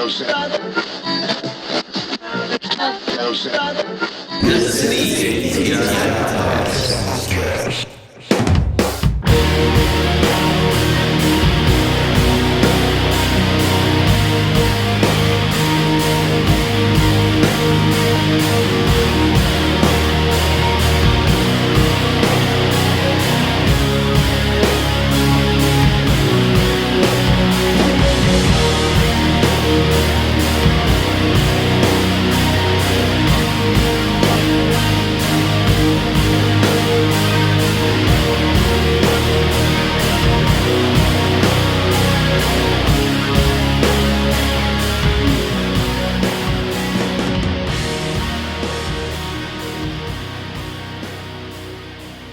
This is the ATI.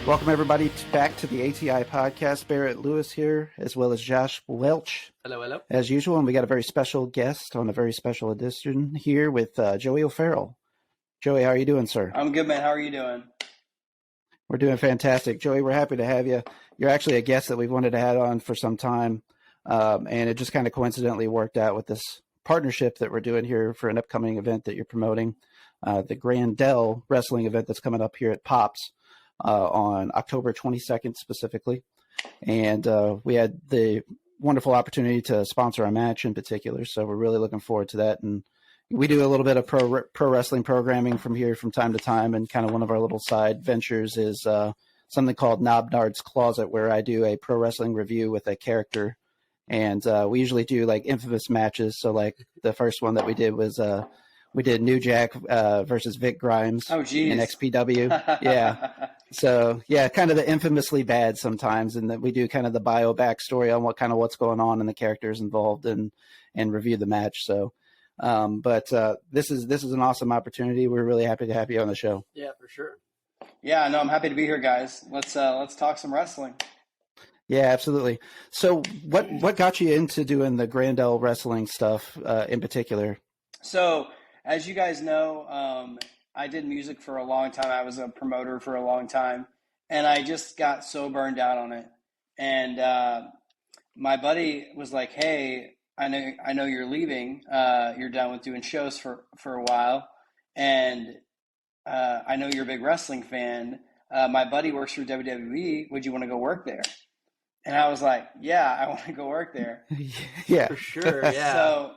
Welcome, everybody, back to the ATI podcast. Barrett Lewis here, as well as Josh Welch. Hello, hello. As usual, and we got a very special guest on a very special edition here with Joey O'Farrell. Joey, how are you doing, sir? I'm good, man. How are you doing? We're doing fantastic. Joey, we're happy to have you. You're actually a guest that we've wanted to have on for some time, and it just kind of coincidentally worked out with this partnership that we're doing here for an upcoming event that you're promoting, the GRANDEL Wrestling event that's coming up here at Pops. On October 22nd specifically. And we had the wonderful opportunity to sponsor a match in particular. So we're really looking forward to that. And we do a little bit of pro wrestling programming from here from time to time. And kind of one of our little side ventures is something called Knobnard's Closet, where I do a pro wrestling review with a character. And we usually do like infamous matches. So like the first one that we did was we did New Jack versus Vic Grimes in XPW. Yeah. So, yeah, kind of the infamously bad sometimes. And that we do kind of the bio backstory on what's going on and the characters involved and review the match. So, but this is an awesome opportunity. We're really happy to have you on the show. Yeah, for sure. Yeah, no, I'm happy to be here, guys. Let's talk some wrestling. Yeah, absolutely. So what got you into doing the GRANDEL wrestling stuff in particular? So, as you guys know, I did music for a long time. I was a promoter for a long time, and I just got so burned out on it. And my buddy was like, "Hey, I know you're leaving. You're done with doing shows for a while, and I know you're a big wrestling fan. My buddy works for WWE. Would you want to go work there?" And I was like, "Yeah, I want to go work there." Yeah, for sure. Yeah.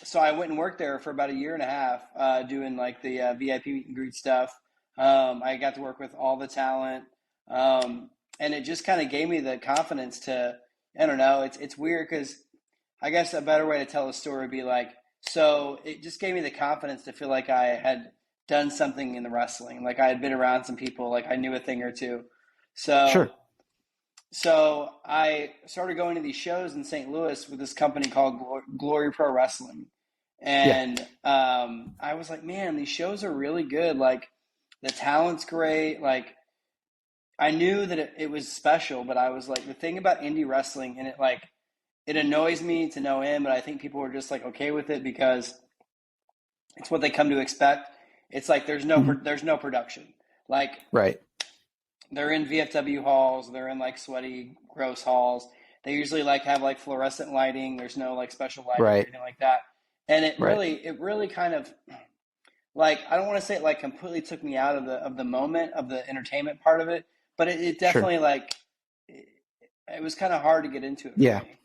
So I went and worked there for about a year and a half, doing like the VIP meet and greet stuff. I got to work with all the talent, and it just kind of gave me the confidence to, I don't know, it's weird because I guess a better way to tell the story would be like, so it just gave me the confidence to feel like I had done something in the wrestling, like I had been around some people, like I knew a thing or two. So sure. So I started going to these shows in St. Louis with this company called Glory Pro Wrestling. And I was like, man, these shows are really good. Like the talent's great. Like I knew that it was special, but I was like, the thing about indie wrestling, and it annoys me to no end, but I think people are just like okay with it because it's what they come to expect. It's like there's no production. Like right. They're in VFW halls. They're in like sweaty, gross halls. They usually like have like fluorescent lighting. There's no like special lighting or anything like that. And it really kind of like, I don't want to say it like completely took me out of the moment of the entertainment part of it, but it definitely like, it was kind of hard to get into it. Yeah. For me.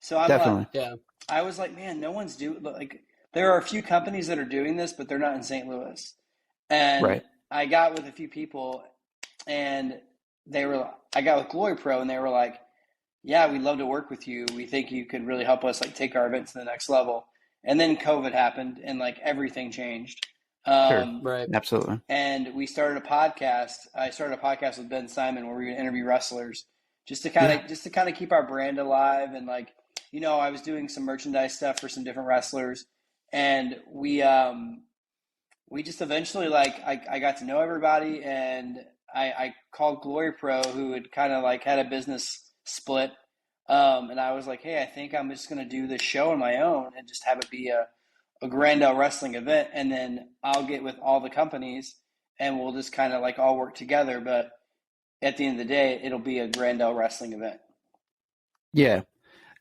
So I'm definitely. I was like, man, no one's there are a few companies that are doing this, but they're not in St. Louis. And I got with a few people and I got with Glory Pro and they were like, yeah, we'd love to work with you. We think you could really help us like take our events to the next level. And then COVID happened and like everything changed. Sure. Right. Absolutely. And we started a podcast. I started a podcast with Ben Simon where we would interview wrestlers just to kind of keep our brand alive. And like, you know, I was doing some merchandise stuff for some different wrestlers and we just eventually like, I got to know everybody and I called Glory Pro, who had kind of like had a business split. And I was like, hey, I think I'm just going to do this show on my own and just have it be a GRANDEL wrestling event. And then I'll get with all the companies and we'll just kind of like all work together. But at the end of the day, it'll be a GRANDEL wrestling event. Yeah.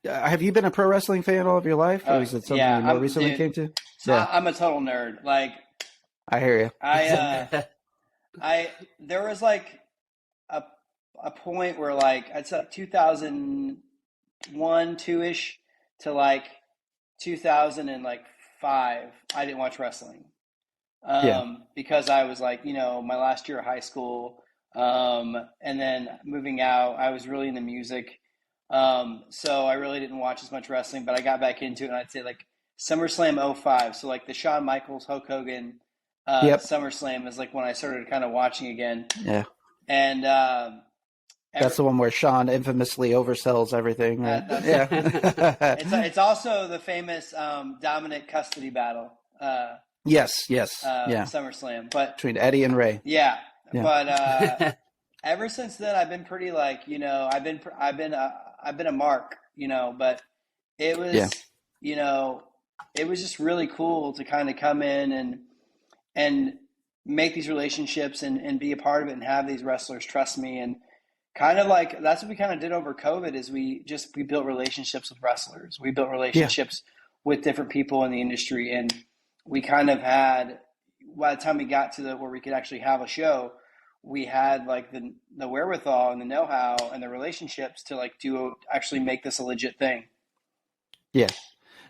have you been a pro wrestling fan all of your life, or is it something you more recently dude, came to? So Yeah, I'm a total nerd. Like I hear you. there was like a point where like I'd say 2001, 2-ish to like 2005, I didn't watch wrestling. Yeah, Because I was like, my last year of high school, and then moving out, I was really into music. So I really didn't watch as much wrestling, but I got back into it, and I'd say like SummerSlam '05. So like the Shawn Michaels, Hulk Hogan, yep, SummerSlam is like when I started kind of watching again. yeah. And That's the one where Sean infamously oversells everything, right? Yeah. it's also the famous dominant custody battle. Yes, yeah. SummerSlam, but Between Eddie and Ray. yeah, Yeah. but ever since then, I've been pretty like I've been a mark, but it was Yeah. it was just really cool to kind of come in and make these relationships and be a part of it and have these wrestlers trust me, and kind of like that's what we kind of did over COVID is we built relationships with wrestlers. We built relationships with different people in the industry, and we kind of had, by the time we got to where we could actually have a show, we had like the wherewithal and the know-how and the relationships to like actually make this a legit thing. Yeah.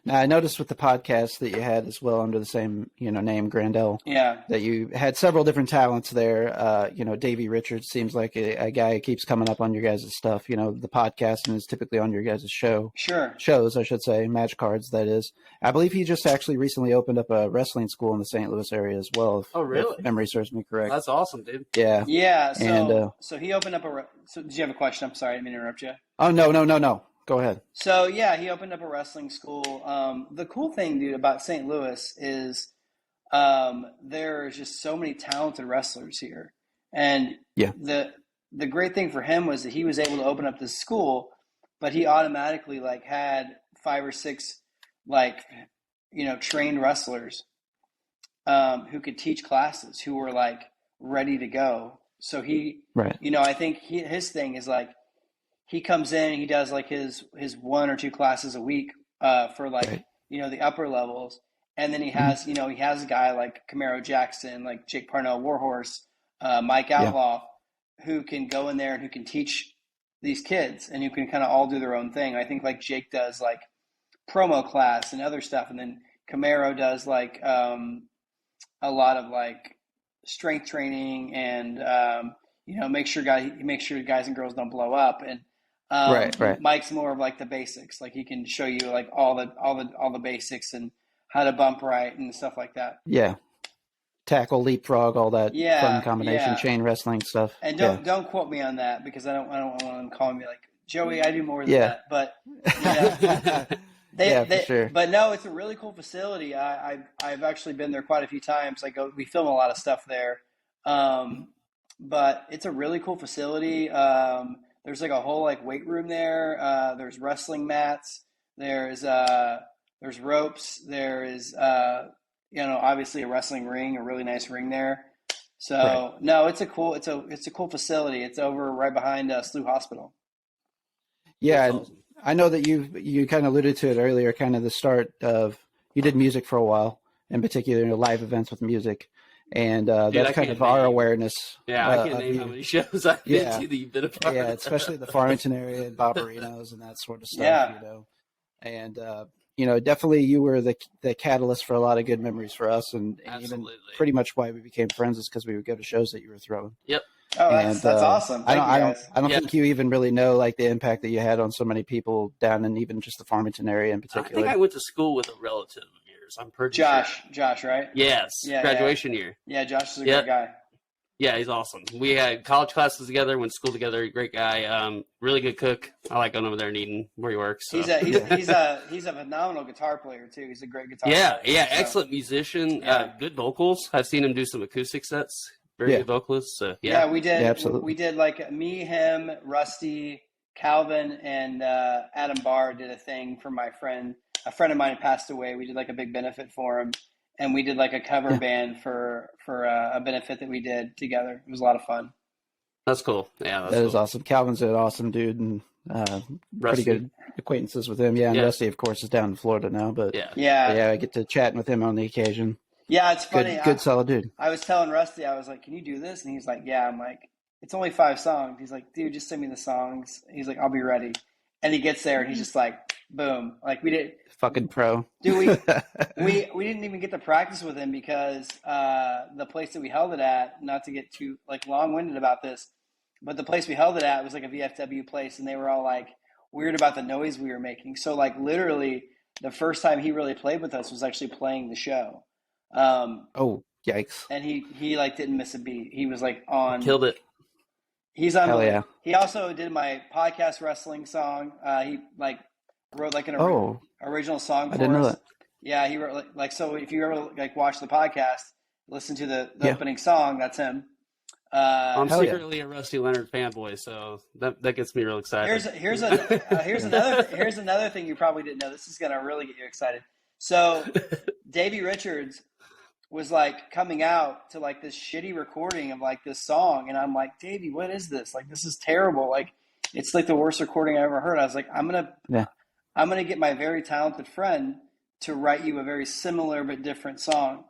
Now, I noticed with the podcast that you had as well under the same, name, Grandel, that you had several different talents there. Davey Richards seems like a guy who keeps coming up on your guys' stuff. The podcast and is typically on your guys' shows, I should say, match cards, that is. I believe he just actually recently opened up a wrestling school in the St. Louis area as well. If memory serves me correct. That's awesome, dude. Yeah. Yeah. So he opened up so did you have a question? I'm sorry, I didn't mean to interrupt you. Oh, no. Go ahead. So yeah, he opened up a wrestling school. The cool thing, dude, about St. Louis is there's just so many talented wrestlers here, and the great thing for him was that he was able to open up this school, but he automatically like had 5 or 6 like trained wrestlers who could teach classes, who were like ready to go. So I think his thing is like, he comes in and he does like his 1 or 2 classes a week for like, the upper levels. And then he has, he has a guy like Camaro Jackson, like Jake Parnell Warhorse, Mike Outlaw, who can go in there and who can teach these kids and who can kind of all do their own thing. I think like Jake does like promo class and other stuff. And then Camaro does like a lot of like strength training and, make sure guys and girls don't blow up. And right. Mike's more of like the basics. Like he can show you like all the basics and how to bump right and stuff like that. Yeah. Tackle, leapfrog, all that fun combination, chain wrestling stuff. And don't quote me on that because I don't want them calling me like, Joey, I do more than that. But for sure. But no, it's a really cool facility. I've actually been there quite a few times. We film a lot of stuff there. But it's a really cool facility. There's like a whole like weight room there. There's wrestling mats. There's ropes. There is obviously a wrestling ring, a really nice ring there. So no, it's a cool facility. It's over right behind SLU Hospital. Yeah, awesome. I know that you kind of alluded to it earlier. Kind of the start of you did music for a while, in particular, live events with music. And that's kind of our awareness. Yeah, I can't name how many shows I've been to that you've been a part of. Yeah, especially the Farmington area and Barbarinos and that sort of stuff, And, definitely you were the catalyst for a lot of good memories for us. And even pretty much why we became friends is because we would go to shows that you were throwing. Yep. Oh, that's awesome. I don't think you even really know like the impact that you had on so many people down in even just the Farmington area in particular. I think I went to school with a relative. I'm pretty sure. Josh, right? Yes. Graduation year. Yeah, Josh is a great guy. Yeah, he's awesome. We had college classes together, went to school together. Great guy. Really good cook. I like going over there and eating where he works. So. He's a phenomenal guitar player too. He's a great guitar player. Yeah, excellent musician. Good vocals. I've seen him do some acoustic sets. Very good vocalist. So we did. Yeah, absolutely. We did like me, him, Rusty, Calvin, and Adam Barr did a thing for my friend. A friend of mine had passed away. We did like a big benefit for him, and we did like a cover band for a benefit that we did together. It was a lot of fun. That's cool. Yeah, that's That is cool. awesome. Calvin's an awesome dude, and pretty Rusty. good acquaintances with him. Yeah, and Yeah. Rusty, of course, is down in Florida now, but Yeah. Yeah. I get to chat with him on the occasion. Yeah, it's funny. Good solid dude. I was telling Rusty, I was like, "Can you do this?" And he's like, "Yeah." I'm like, "It's only 5 songs." He's like, "Dude, just send me the songs." He's like, "I'll be ready." And he gets there, and he's just like, "Boom!" Like we did. Fucking pro. Dude, we didn't even get to practice with him because the place that we held it at, not to get too like long-winded about this, but the place we held it at was like a VFW place, and they were all like weird about the noise we were making. So like literally the first time he really played with us was actually playing the show. Oh, yikes. And he like didn't miss a beat. He was like on Killed it. He's on. Hell yeah. He also did my podcast wrestling song. He like wrote like an original song for I didn't know us. that. Yeah, he wrote like so. If you ever like watch the podcast, listen to the opening song. That's him. I'm Hell yeah. secretly a Rusty Leonard fanboy, so that gets me real excited. Here's another thing you probably didn't know. This is gonna really get you excited. So Davey Richards was like coming out to like this shitty recording of like this song, and I'm like, Davey, what is this? Like, this is terrible. Like, it's like the worst recording I ever heard. I was like, I'm gonna get my very talented friend to write you a very similar but different song.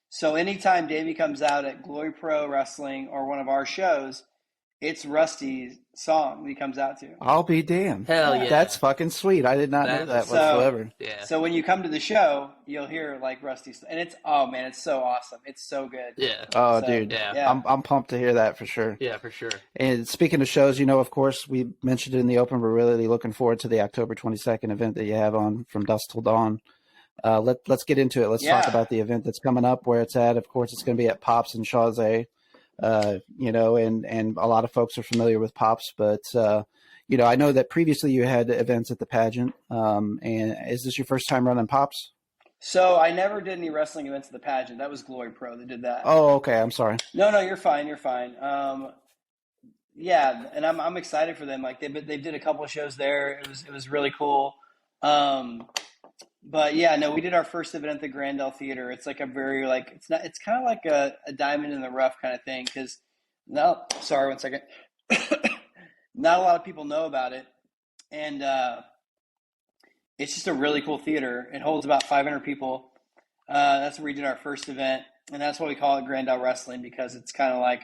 So anytime Davey comes out at Glory Pro Wrestling or one of our shows, it's Rusty's song that he comes out to. I'll be damned. Hell yeah. That's fucking sweet. I did not know that whatsoever. Yeah. So when you come to the show, you'll hear like Rusty's, and it's it's so awesome. It's so good. Yeah. Oh, So, dude. Yeah. I'm pumped to hear that for sure. Yeah, for sure. And speaking of shows, of course, we mentioned it in the open. We're really looking forward to the October 22nd event that you have on From Dusk Till Dawn. Let's get into it. Let's talk about the event that's coming up, where it's at. Of course, it's going to be at Pops in Sauget. And a lot of folks are familiar with Pops, but I know that previously you had events at the pageant. And is this your first time running Pops? So I never did any wrestling events at the pageant. That was Glory Pro that did that. Oh, okay. I'm sorry. No, you're fine. You're fine. Yeah, and I'm excited for them. Like they did a couple of shows there. It was really cool. But yeah, no, we did our first event at the GRANDEL Theater. It's like a very it's kind of like a diamond in the rough kind of thing because not a lot of people know about it, and it's just a really cool theater. It holds about 500 people. That's where we did our first event, and that's why we call it GRANDEL Wrestling, because it's kind of like,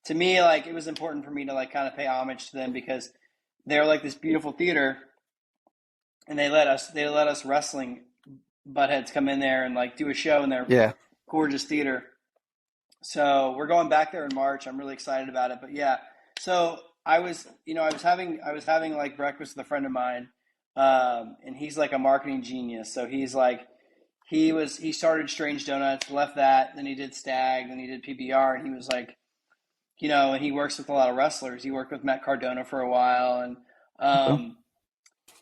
to me, like it was important for me to like kind of pay homage to them because they're like this beautiful theater. And they let us wrestling buttheads come in there and like do a show in their gorgeous theater. So we're going back there in March. I'm really excited about it. But yeah, so I was having like breakfast with a friend of mine, and he's like a marketing genius. So he's like, he started Strange Donuts, left that, then he did Stag, then he did PBR, and he was like, and he works with a lot of wrestlers. He worked with Matt Cardona for a while, and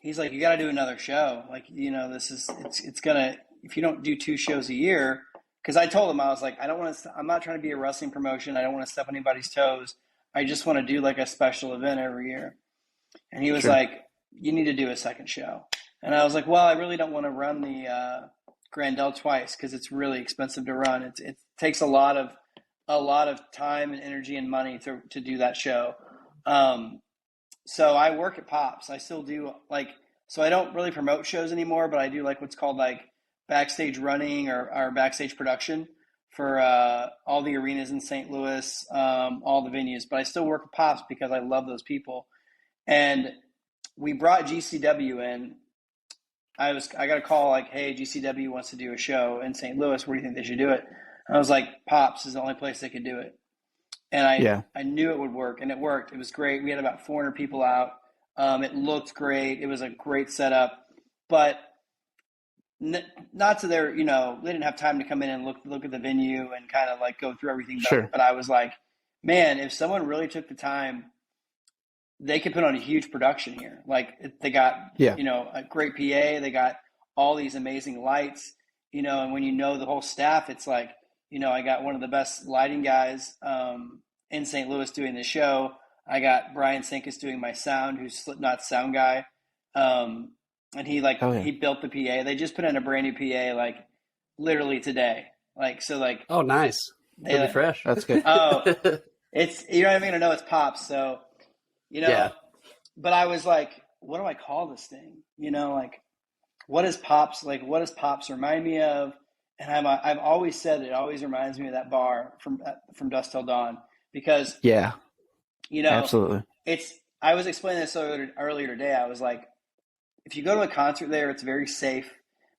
he's like, you got to do another show. Like, it's gonna, if you don't do 2 shows a year, because I told him, I was like, I'm not trying to be a wrestling promotion. I don't want to step on anybody's toes. I just want to do like a special event every year. And he was like, you need to do a second show. And I was like, well, I really don't want to run the GRANDEL twice because it's really expensive to run. It takes a lot of time and energy and money to do that show. So I work at Pops. I still do so I don't really promote shows anymore, but I do like what's called like backstage running or backstage production for all the arenas in St. Louis, all the venues. But I still work at Pops because I love those people. And we brought GCW in. I got a call like, hey, GCW wants to do a show in St. Louis. Where do you think they should do it? And I was like, Pops is the only place they could do it. And I knew it would work, and it worked. It was great. We had about 400 people out. It looked great. It was a great setup, but not to their, they didn't have time to come in and look at the venue and kind of like go through everything. But I was like, man, if someone really took the time, they could put on a huge production here. Like they got, a great PA. They got all these amazing lights, and when the whole staff, it's like, I got one of the best lighting guys in St. Louis doing the show. I got Brian Sinkus doing my sound, who's Slipknot's sound guy. And he he built the PA. They just put in a brand new PA like literally today. Oh, nice. Really fresh. That's good. Oh, It's, you know what I mean? I know it's Pops. So, you know, Yeah. but I was like, what do I call this thing? You know, like, what is Pops? Like, what does Pops remind me of? And I've always said it always reminds me of that bar from Dusk Till Dawn, because, Yeah, you know, absolutely. I was explaining this earlier today. I was like, if you go to a concert there, it's very safe.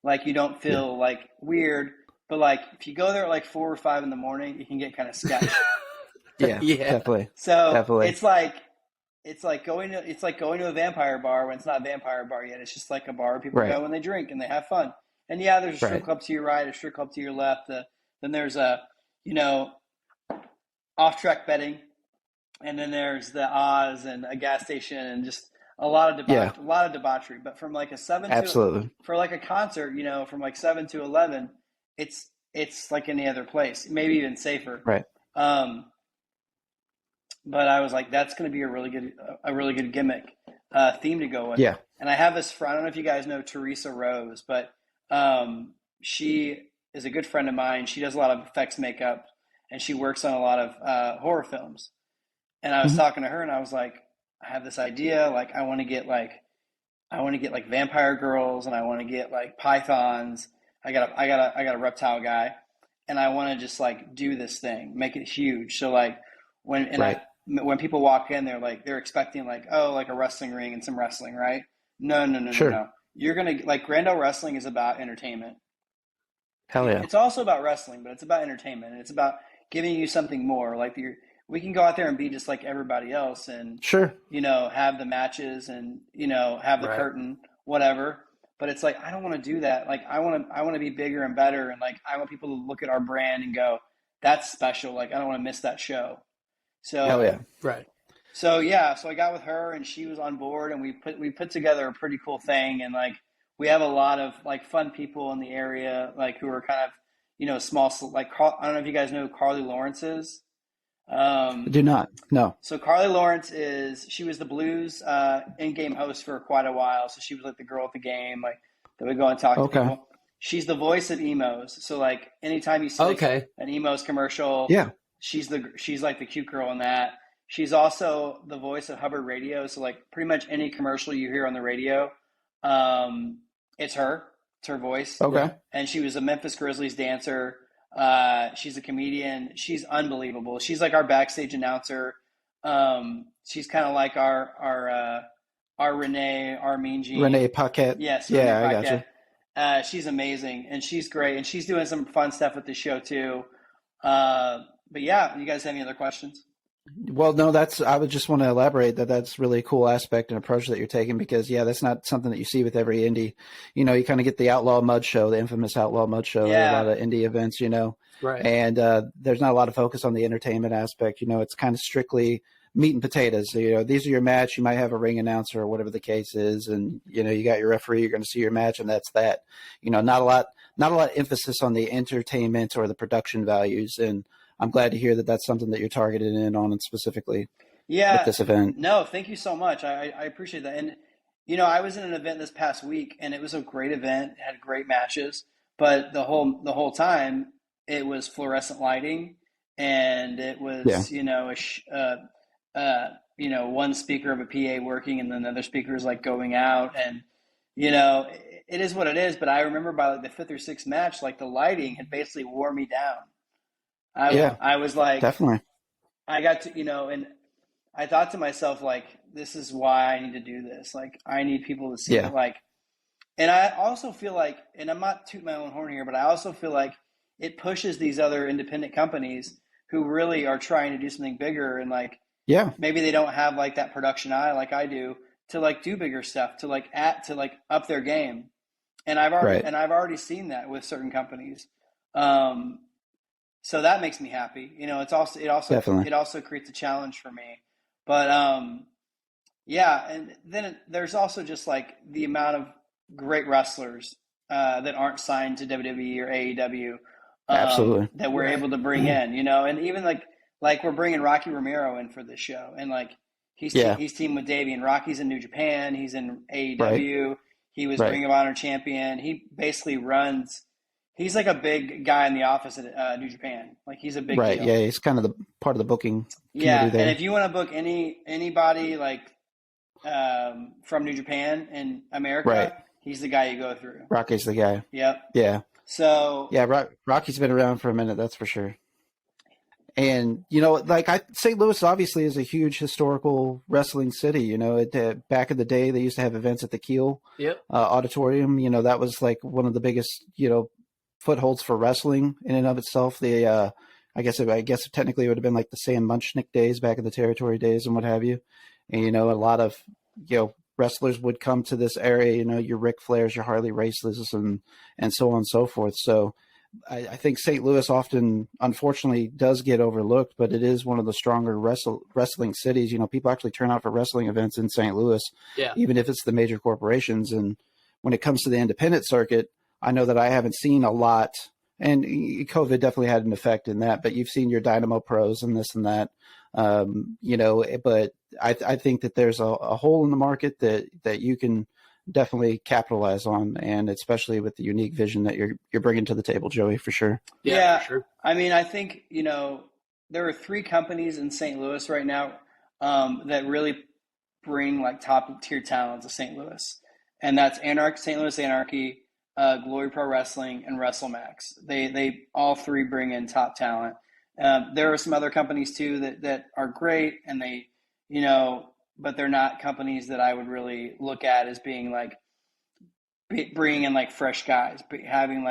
Like, you don't feel like weird, but like if you go there at like 4 or 5 in the morning, you can get kind of sketchy. Yeah, Yeah. definitely. So Definitely. it's like going to a vampire bar when it's not a vampire bar yet. It's just like a bar people Right. go and they drink and they have fun. And yeah, there's a strip Right. club to your right, a strip club to your left. Then there's off-track betting, and then there's the Oz and a gas station and just a lot of debauchery. But from like Absolutely. for like a concert, from like 7 to 11, it's like any other place, maybe even safer. Right. But I was like, that's going to be a really good gimmick theme to go with. Yeah. And I have this. I don't know if you guys know Teresa Rose, but she is a good friend of mine. She does a lot of effects makeup, and she works on a lot of horror films. And I was talking to her, and I was like, I have this idea. Like, I want to get like vampire girls, and I want to get like pythons. I got a reptile guy, and I want to just like do this thing, make it huge. So like when people walk in, they're expecting like, oh, like a wrestling ring and some wrestling, right? No. You're gonna like Grandel Wrestling is about entertainment. Hell yeah. It's also about wrestling, but it's about entertainment, and it's about giving you something more. Like we can go out there and be just like everybody else, and have the matches and have the curtain, whatever. But it's like, I don't want to do that. Like I want to be bigger and better, and like I want people to look at our brand and go, that's special. Like I don't want to miss that show. So hell yeah. Right. So yeah, so I got with her and she was on board, and we put together a pretty cool thing, and like we have a lot of like fun people in the area, like who are kind of small, like I don't know if you guys know who Carly Lawrence is. I do not. No. So Carly Lawrence she was the Blues in-game host for quite a while. So she was like the girl at the game, like that would go and talk to people. She's the voice of emos. So like anytime you see like, an emos commercial, she's like the cute girl in that. She's also the voice of Hubbard Radio. So like pretty much any commercial you hear on the radio, it's her. It's her voice. Okay. And she was a Memphis Grizzlies dancer. She's a comedian. She's unbelievable. She's like our backstage announcer. She's kind of like our Renee, our Mean Gene. Renee Paquette. Yes. Yeah, Renee I Paquette. gotcha. She's amazing, and she's great, and she's doing some fun stuff with the show too. But yeah, you guys have any other questions? Well, no, I would just want to elaborate that's really a cool aspect and approach that you're taking, because that's not something that you see with every indie. You kind of get the Outlaw Mud Show, the infamous Outlaw Mud Show, at a lot of indie events, Right. And there's not a lot of focus on the entertainment aspect. It's kind of strictly meat and potatoes. These are your match. You might have a ring announcer or whatever the case is, and you got your referee. You're going to see your match, and that's that. Not a lot of emphasis on the entertainment or the production values. And I'm glad to hear that that's something that you're targeted in on, and specifically with this event. No, thank you so much. I appreciate that. And I was in an event this past week, and it was a great event. It had great matches, but the whole time it was fluorescent lighting, and it was one speaker of a PA working, and then the other speaker is like going out, and it is what it is. But I remember by like the 5th or 6th match, like the lighting had basically wore me down. I was like, definitely. I got to, and I thought to myself, like, this is why I need to do this. Like, I need people to see it. Like, and I also feel like, and I'm not tooting my own horn here, but I also feel like it pushes these other independent companies who really are trying to do something bigger, and like, maybe they don't have like that production eye like I do, to like do bigger stuff, to like up their game. And I've already seen that with certain companies. So that makes me happy. It also creates a challenge for me. But and then there's also just like the amount of great wrestlers that aren't signed to WWE or AEW absolutely that we're able to bring in, and even like we're bringing Rocky Romero in for this show, and like he's teamed with Davey, and Rocky's in New Japan, he's in AEW, he was Ring of Honor champion, he basically runs He's like a big guy in the office at New Japan. Like he's a big Right. deal. Yeah. He's kind of the part of the booking Yeah, committee there. and if you want to book anybody like from New Japan in America, Right. he's the guy you go through. Rocky's the guy. Yep. Yeah. So Yeah. Rocky's been around for a minute. That's for sure. And, you know, like St. Louis obviously is a huge historical wrestling city. You know, back in the day, they used to have events at the Kiel Auditorium. You know, that was like one of the biggest, you know, footholds for wrestling in and of itself. I guess technically it would have been like the Sam Munchnick days back in the territory days and what have you. And, you know, a lot of, you know, wrestlers would come to this area, you know, your Ric Flairs, your Harley Races and so on and so forth. So I think St. Louis often, unfortunately, does get overlooked, but it is one of the stronger wrestling cities. You know, people actually turn out for wrestling events in St. Louis, even if it's the major corporations. And when it comes to the independent circuit, I know that I haven't seen a lot, and COVID definitely had an effect in that, but you've seen your Dynamo Pros and this and that, you know, but I think that there's a hole in the market that you can definitely capitalize on, and especially with the unique vision that you're bringing to the table, Joey, for sure. Yeah, for sure. I mean, I think, you know, there are 3 companies in St. Louis right now that really bring like top tier talent to St. Louis, and that's St. Louis Anarchy, Glory Pro Wrestling, and WrestleMax. They all 3 bring in top talent. There are some other companies too that are great, and they, you know, but they're not companies that I would really look at as being like bringing in like fresh guys, creating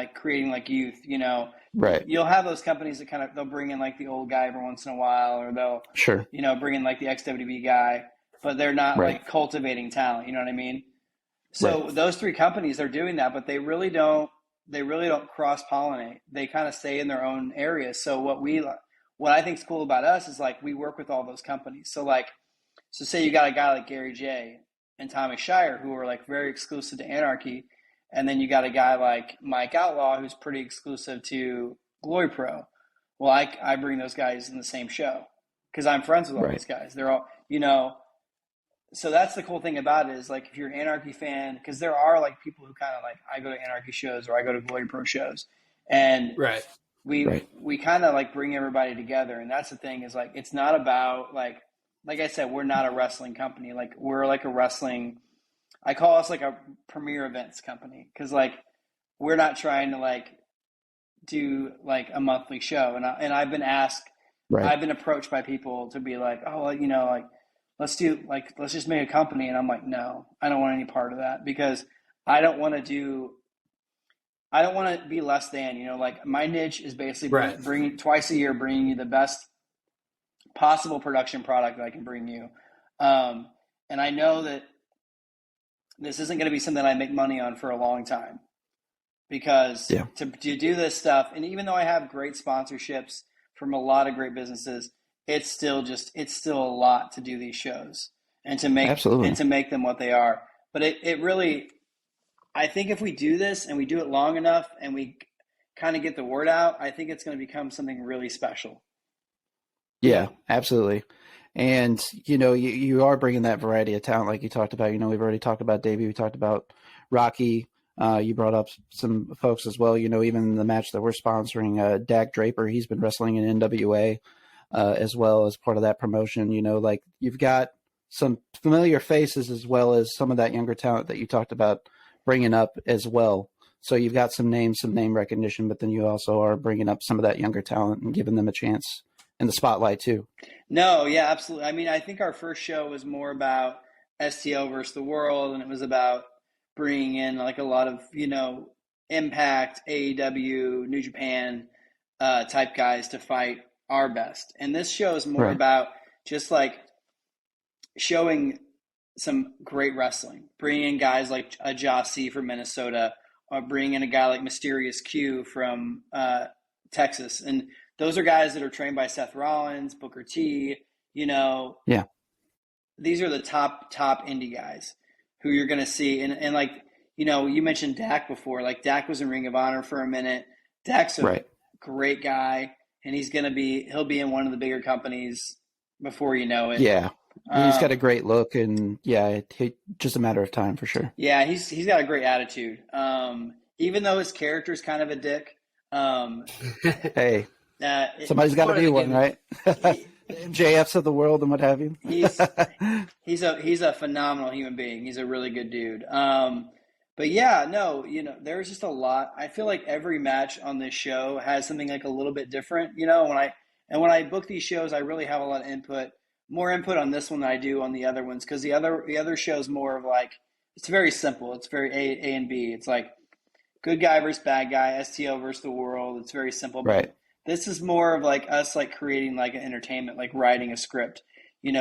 like youth, you know. Right. You'll have those companies that they'll bring in like the old guy every once in a while, or they'll, you know, bring in like the XWB guy, but they're not like cultivating talent. You know what I mean? So those 3 companies are doing that, but they really don't cross pollinate. They kind of stay in their own areas. So what I think is cool about us is like we work with all those companies. So say you got a guy like Gary J and Tommy Shire who are like very exclusive to Anarchy, and then you got a guy like Mike Outlaw who's pretty exclusive to Glory Pro. Well, I bring those guys in the same show because I'm friends with all these guys. They're all, you know. So that's the cool thing about it is like if you're an Anarchy fan, because there are like people who kind of like I go to Anarchy shows or I go to Glory Pro shows, and we kind of like bring everybody together. And that's the thing is like it's not about like I said, we're not a wrestling company. Like we're like a wrestling. I call us like a premier events company because like we're not trying to like do like a monthly show. And I've been asked, I've been approached by people to be like, oh, you know, like let's just make a company. And I'm like, no, I don't want any part of that because I don't want to be less than, you know, like my niche is basically bringing twice a year, bringing you the best possible production product that I can bring you. And I know that this isn't going to be something I make money on for a long time because to do this stuff, and even though I have great sponsorships from a lot of great businesses, it's still a lot to do these shows and to make them what they are. But it really, I think if we do this and we do it long enough and we kind of get the word out, I think it's going to become something really special. Yeah, absolutely. And, you know, you are bringing that variety of talent like you talked about. You know, we've already talked about Davey. We talked about Rocky. You brought up some folks as well. You know, even the match that we're sponsoring, Dak Draper, he's been wrestling in NWA as well as part of that promotion. You know, like you've got some familiar faces as well as some of that younger talent that you talked about bringing up as well. So you've got some names, some name recognition, but then you also are bringing up some of that younger talent and giving them a chance in the spotlight too. No, yeah, absolutely. I mean, I think our first show was more about STL versus the world, and it was about bringing in like a lot of, you know, Impact, AEW, New Japan type guys to fight our best. And this show is more about just like showing some great wrestling, bringing in guys like Josh C from Minnesota, or bringing in a guy like Mysterious Q from Texas. And those are guys that are trained by Seth Rollins, Booker T, you know. Yeah. These are the top indie guys who you're going to see. And like, you know, you mentioned Dak before. Like Dak was in Ring of Honor for a minute. Dak's a great guy, and he'll be in one of the bigger companies before you know it. Yeah. He's got a great look, and just a matter of time for sure. Yeah, he's got a great attitude. even though his character's kind of a dick. Hey, somebody's got to be one, right? MJFs of the world and what have you. he's a phenomenal human being. He's a really good dude. But yeah, no, there's just a lot. I feel like every match on this show has something like a little bit different. When I book these shows, I really have a lot of input, more input on this one than I do on the other ones, because the other show's more of like, it's very simple. It's very A and B. It's like good guy versus bad guy, STO versus the world. It's very simple. Right. This is more of like us like creating like an entertainment, like writing a script,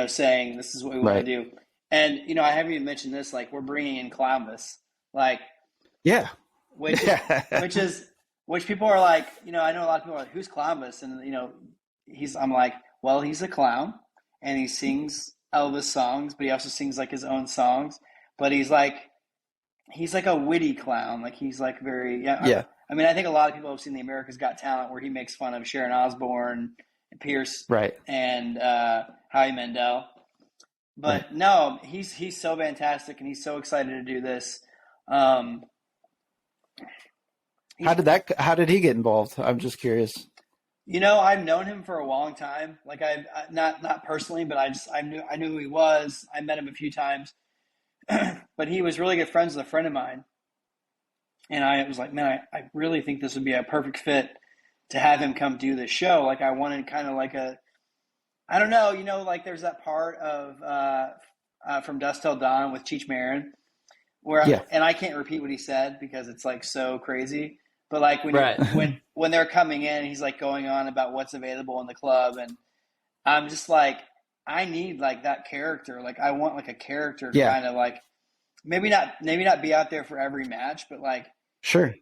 saying this is what we want to do. And, I haven't even mentioned this, like we're bringing in Columbus, like, yeah, which people are like, I know a lot of people are like, who's Columbus? And, I'm like, well, he's a clown and he sings Elvis songs, but he also sings like his own songs, but he's like a witty clown. Like he's like very, yeah. I mean, I think a lot of people have seen The America's Got Talent, where he makes fun of Sharon Osbourne and Pierce, right, and Howie Mandel. But no, he's so fantastic, and he's so excited to do this. How did he get involved? I'm just curious. I've known him for a long time. Like I not personally, but I knew who he was. I met him a few times, but he was really good friends with a friend of mine. And I was like, man, I really think this would be a perfect fit to have him come do this show. Like I wanted kind of like I don't know, like there's that part of From Dusk Till Dawn with Cheech Marin where, and I can't repeat what he said because it's like so crazy. But like when they're coming in, he's like going on about what's available in the club, and I'm just like, I need like that character. Like I want like a character to kind of like maybe not be out there for every match, but like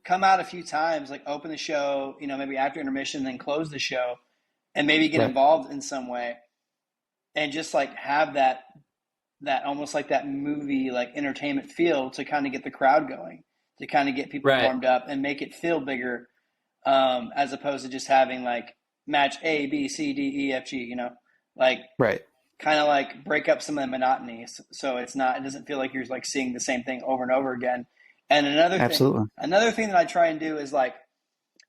come out a few times, like open the show, maybe after intermission, then close the show, and maybe get involved in some way, and just like have that almost like that movie like entertainment feel to kind of get the crowd going, to kind of get people warmed up and make it feel bigger, as opposed to just having like match A, B, C, D, E, F, G, kind of like break up some of the monotony. So it doesn't feel like you're like seeing the same thing over and over again. And another thing that I try and do is like,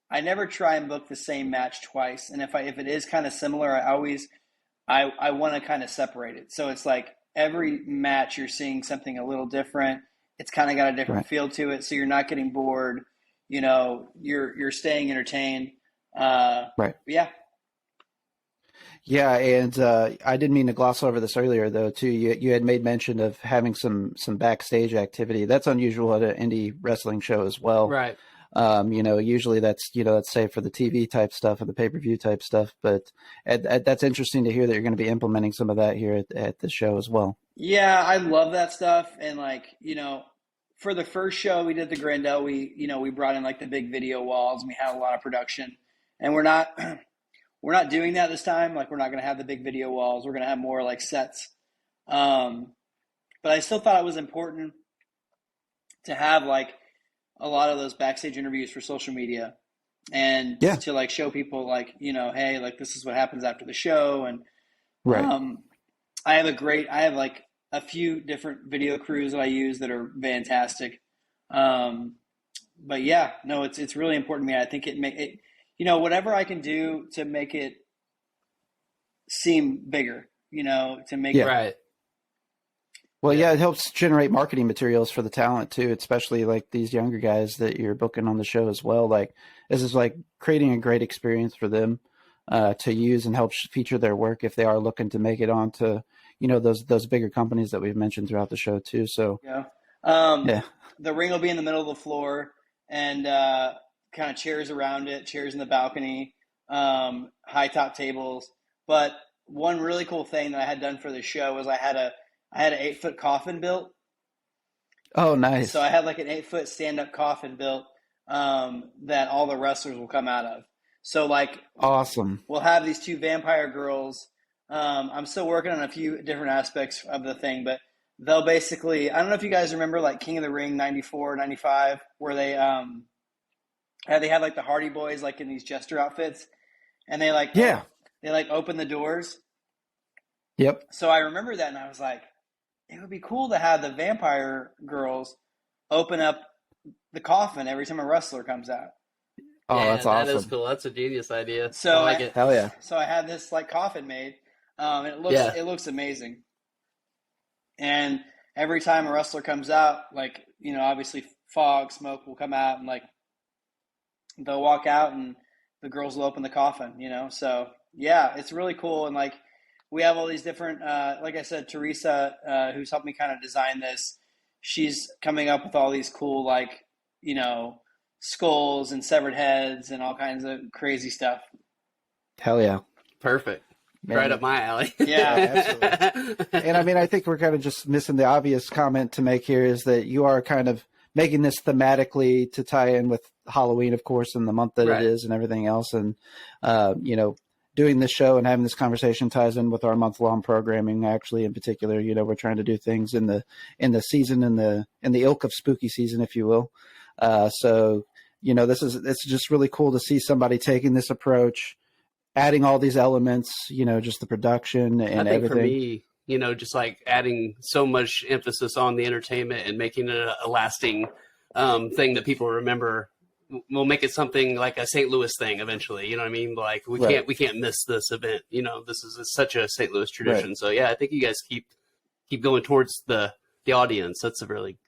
I never try and book the same match twice. And if it is kind of similar, I want to kind of separate it. So it's like every match you're seeing something a little different. It's kind of got a different feel to it. So you're not getting bored, you're staying entertained. Yeah. Yeah, and I didn't mean to gloss over this earlier, though, too. You had made mention of having some backstage activity. That's unusual at an indie wrestling show as well. Right. Usually that's saved for the TV type stuff and the pay-per-view type stuff. But that's interesting to hear that you're going to be implementing some of that here at the show as well. Yeah, I love that stuff. And like, for the first show we did the Grandel, we brought in like the big video walls and we had a lot of production. And we're not doing that this time. Like, we're not going to have the big video walls. We're going to have more like sets. But I still thought it was important to have like a lot of those backstage interviews for social media and to like show people like, hey, like this is what happens after the show. And I have like a few different video crews that I use that are fantastic. But yeah, no, it's really important to me. I think whatever I can do to make it seem bigger, to make it right. Well, it helps generate marketing materials for the talent too, especially like these younger guys that you're booking on the show as well. Like this is like creating a great experience for them to use and help feature their work if they are looking to make it onto, those bigger companies that we've mentioned throughout the show too. So the ring will be in the middle of the floor and kind of chairs around it, chairs in the balcony, high top tables. But one really cool thing that I had done for the show was I had an 8-foot coffin built. Oh, nice. So I had like an 8-foot stand-up coffin built that all the wrestlers will come out of. So like, awesome. We'll have these two vampire girls. I'm still working on a few different aspects of the thing, but they'll basically, I don't know if you guys remember like King of the Ring 94, 95, where they had like the Hardy Boys like in these jester outfits, and they open the doors. Yep. So I remember that, and I was like, it would be cool to have the vampire girls open up the coffin every time a wrestler comes out. Oh, Yeah, that's that awesome. is cool. That's a genius idea. So I like it. Hell yeah. So I had this like coffin made. And Yeah. it looks amazing. And every time a wrestler comes out, like, you know, obviously fog, smoke will come out, and like they'll walk out and the girls will open the coffin, you know? So yeah, it's really cool. And like, we have all these different, like I said, Teresa, who's helped me kind of design this, she's coming up with all these cool, like, you know, skulls and severed heads and all kinds of crazy stuff. Hell yeah. Perfect. Man. Right up my alley. Yeah, absolutely. And I mean, I think we're kind of just missing the obvious comment to make here is that you are kind of making this thematically to tie in with Halloween, of course, and the month that Right. it is and everything else. And, you know, doing this show and having this conversation ties in with our month-long programming. Actually, in particular, you know, we're trying to do things in the season, in the ilk of spooky season, if you will. So, you know, it's just really cool to see somebody taking this approach, adding all these elements, you know, just the production and I think everything. for me, you know, just like adding so much emphasis on the entertainment and making it a lasting thing that people remember, we'll make it something like a St. Louis thing eventually. You know what I mean? Like we can't miss this event. You know, this is such a St. Louis tradition. Right. So yeah, I think you guys keep going towards the audience. That's really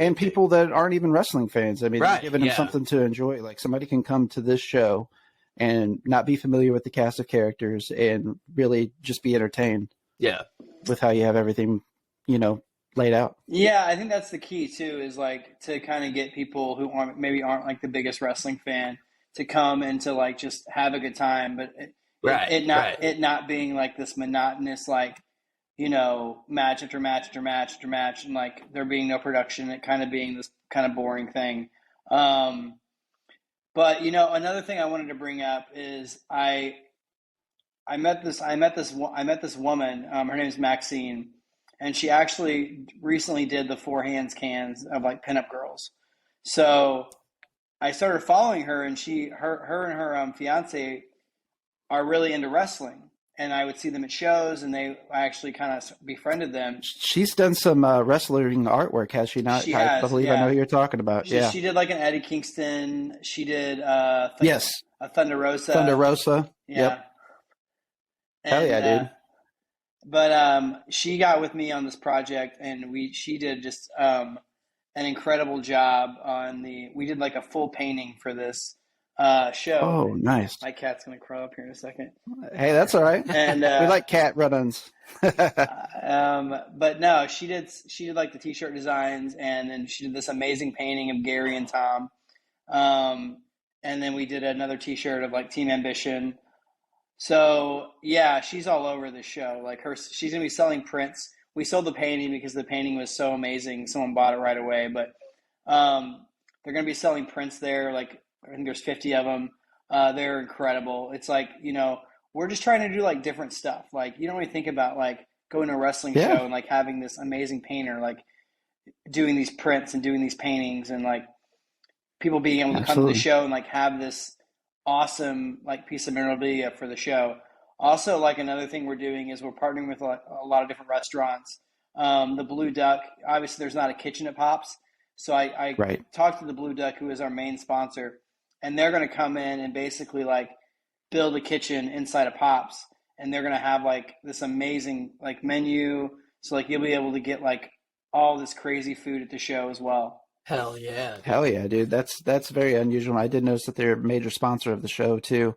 and people that aren't even wrestling fans. I mean, right. giving them something to enjoy. Like somebody can come to this show and not be familiar with the cast of characters and really just be entertained. Yeah. With how you have everything, you know, laid out. Yeah, I think that's the key too, is like to kind of get people who aren't like the biggest wrestling fan to come and to like just have a good time, but it not being like this monotonous, like, you know, match after match after match after match, and like there being no production, it kind of being this kind of boring thing. But you know, another thing I wanted to bring up is I met this woman. Her name is Maxine, and she actually recently did the 4 hands cans of like pinup girls. So I started following her, and her and her fiance are really into wrestling, and I would see them at shows, and I actually kind of befriended them. She's done some wrestling artwork, has she not? She I has, believe I know who you're talking about. She did like an Eddie Kingston. She did a Thunder Rosa. Thunder Rosa. Yeah. Yep. Hell yeah, dude. But she got with me on this project, and she did just an incredible job on we did like a full painting for this show. Oh, nice. My cat's gonna crawl up here in a second. Hey, that's all right. And we like cat run-ons. But no, she did like the t-shirt designs, and then she did this amazing painting of Gary and Tom. And then we did another t-shirt of like Team Ambition. So yeah, she's all over the show. Like she's gonna be selling prints. We sold the painting because the painting was so amazing. Someone bought it right away. But they're gonna be selling prints there. Like I think there's 50 of them. They're incredible. It's like, you know, we're just trying to do like different stuff. Like you don't really think about like going to a wrestling show and like having this amazing painter like doing these prints and doing these paintings, and like people being able to come to the show and like have this awesome like piece of memorabilia for the show. Also, like another thing we're doing is we're partnering with like a lot of different restaurants. The Blue Duck, obviously there's not a kitchen at Pops, so I talked to the Blue Duck, who is our main sponsor, and they're going to come in and basically like build a kitchen inside of Pops, and they're going to have like this amazing like menu, so like you'll be able to get like all this crazy food at the show as well. Hell yeah. Hell yeah, dude. That's very unusual. I did notice that they're a major sponsor of the show too.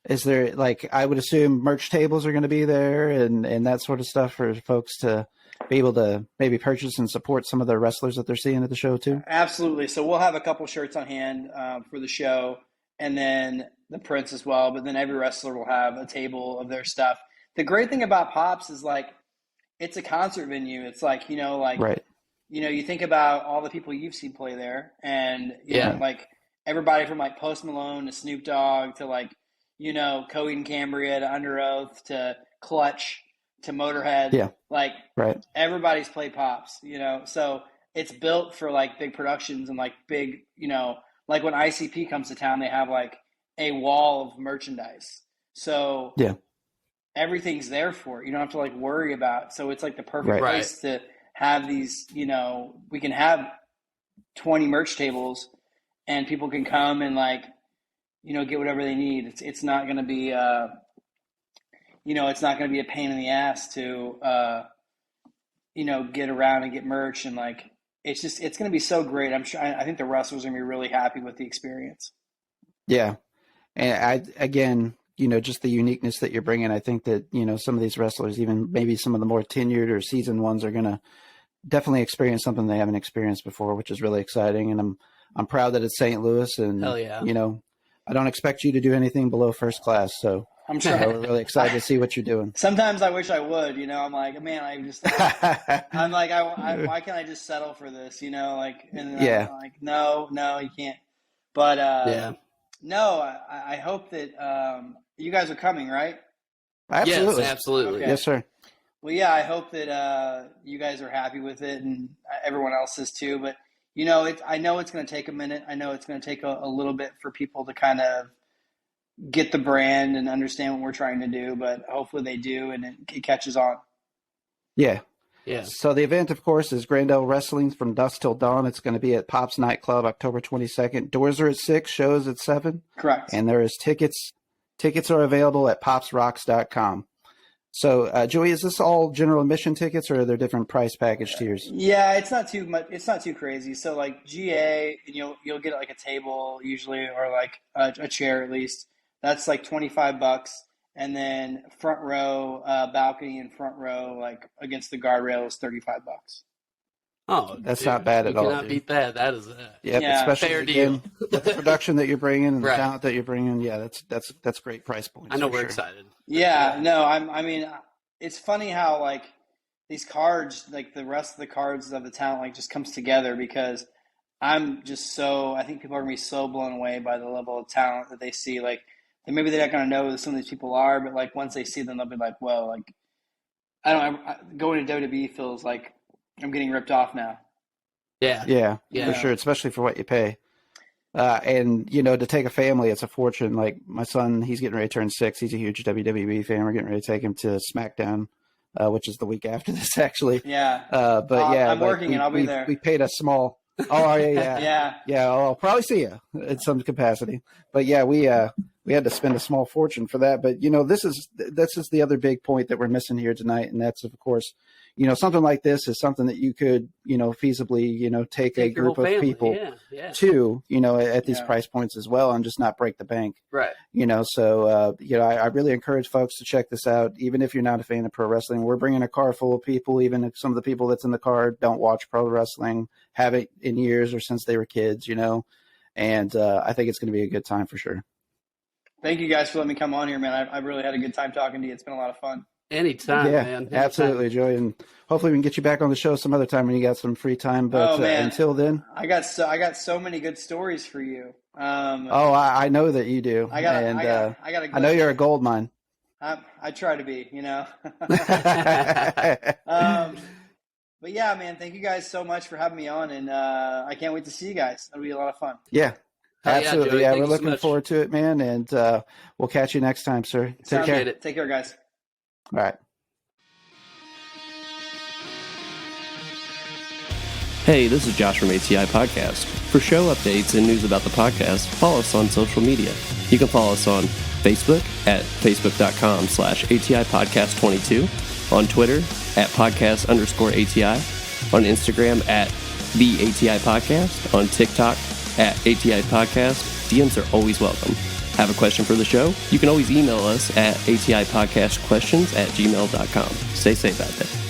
Is there, like, I would assume merch tables are going to be there and that sort of stuff for folks to be able to maybe purchase and support some of the wrestlers that they're seeing at the show too? Absolutely. So we'll have a couple shirts on hand for the show, and then the prints as well. But then every wrestler will have a table of their stuff. The great thing about Pops is like, it's a concert venue. It's like, you know, like, you know, you think about all the people you've seen play there, and you know, like everybody from like Post Malone to Snoop Dogg to like, you know, Coheed and Cambria to Under Oath to Clutch to Motorhead. Yeah. Like everybody's played Pops, you know, so it's built for like big productions and like big, you know, like when ICP comes to town, they have like a wall of merchandise. So everything's there for it. You don't have to like worry about it. So it's like the perfect place to have these, you know, we can have 20 merch tables, and people can come and like, you know, get whatever they need. It's not going to be, you know, it's not going to be a pain in the ass to, you know, get around and get merch, and like, it's going to be so great. I'm sure. I think the wrestlers are going to be really happy with the experience. Yeah. And again, you know, just the uniqueness that you're bringing. I think that, you know, some of these wrestlers, even maybe some of the more tenured or seasoned ones, are going to definitely experience something they haven't experienced before, which is really exciting. And I'm proud that it's St. Louis, and, Hell yeah. you know, I don't expect you to do anything below first class. So I'm sure. we're really excited to see what you're doing. Sometimes I wish I would, you know, I'm like, man, I'm like, why can't I just settle for this? You know, like, and yeah. I'm like, no, you can't. But, no, I hope that, you guys are coming, right? Absolutely. Yes, absolutely. Okay. Yes, sir. Well, yeah, I hope that, you guys are happy with it, and everyone else is too, but you know, I know it's going to take a minute. I know it's going to take a little bit for people to kind of get the brand and understand what we're trying to do, but hopefully they do, and it catches on. Yeah. Yeah. So the event, of course, is Grandel Wrestling from Dusk Till Dawn. It's going to be at Pop's Nightclub, October 22nd. Doors are at 6, shows at 7. Correct. And there is tickets. Tickets are available at popsrocks.com. So, Joey, is this all general admission tickets, or are there different price package tiers? Yeah, it's not too much. It's not too crazy. So like GA, and you'll get like a table usually, or like a chair at least. That's like $25, and then front row, balcony, and front row like against the guardrail is $35. Oh, That's dude, not bad at all. You cannot beat that. That is Yep, Yeah. especially Fair again, deal. with the production that you're bringing and the Right. talent that you're bringing. Yeah, that's great price points. I know for we're sure. excited. Yeah, no, I mean, it's funny how like these cards, like the rest of the cards of the talent, like just comes together, because I'm just I think people are gonna be so blown away by the level of talent that they see. Like, and maybe they're not gonna know who some of these people are, but like once they see them, they'll be like, "Whoa!" Like, going to WWE feels like I'm getting ripped off now. Yeah. Yeah, Yeah. for sure, especially for what you pay. And, you know, to take a family, it's a fortune. Like my son, he's getting ready to turn 6. He's a huge WWE fan. We're getting ready to take him to SmackDown, which is the week after this, actually. Yeah. But yeah, I'm working and I'll be there. We paid a small. Oh, yeah. Yeah. I'll probably see you in some capacity. But yeah, we had to spend a small fortune for that. But you know, this is the other big point that we're missing here tonight, and that's of course, you know, something like this is something that you could, you know, feasibly, you know, take a Your group whole of family. people Yeah. to, you know, at these Yeah. price points as well, and just not break the bank. Right. You know, so, you know, I really encourage folks to check this out. Even if you're not a fan of pro wrestling, we're bringing a car full of people. Even if some of the people that's in the car don't watch pro wrestling, haven't in years or since they were kids, you know, and I think it's going to be a good time for sure. Thank you guys for letting me come on here, man. I really had a good time talking to you. It's been a lot of fun. Anytime, Yeah, man. Anytime. absolutely, Joey. And hopefully we can get you back on the show some other time when you got some free time. But man. Until then, I got so many good stories for you. I know that you do. I got I know you're a gold mine. I try to be, you know. But yeah, man, thank you guys so much for having me on, and I can't wait to see you guys. It'll be a lot of fun. Yeah, Hell yeah, absolutely. Joey. Yeah, Thank we're you so looking much. forward to it, man. And we'll catch you next time, sir. Take Sounds care. good. Take care, guys. All right. Hey, this is Josh from ATI Podcast. For show updates and news about the podcast, follow us on social media. You can follow us on Facebook at facebook.com/ATI Podcast 22, on Twitter at podcast_ATI, on Instagram at the ATI Podcast, on TikTok at ATI Podcast. DMs are always welcome. Have a question for the show? You can always email us at atipodcastquestions@gmail.com. Stay safe out there.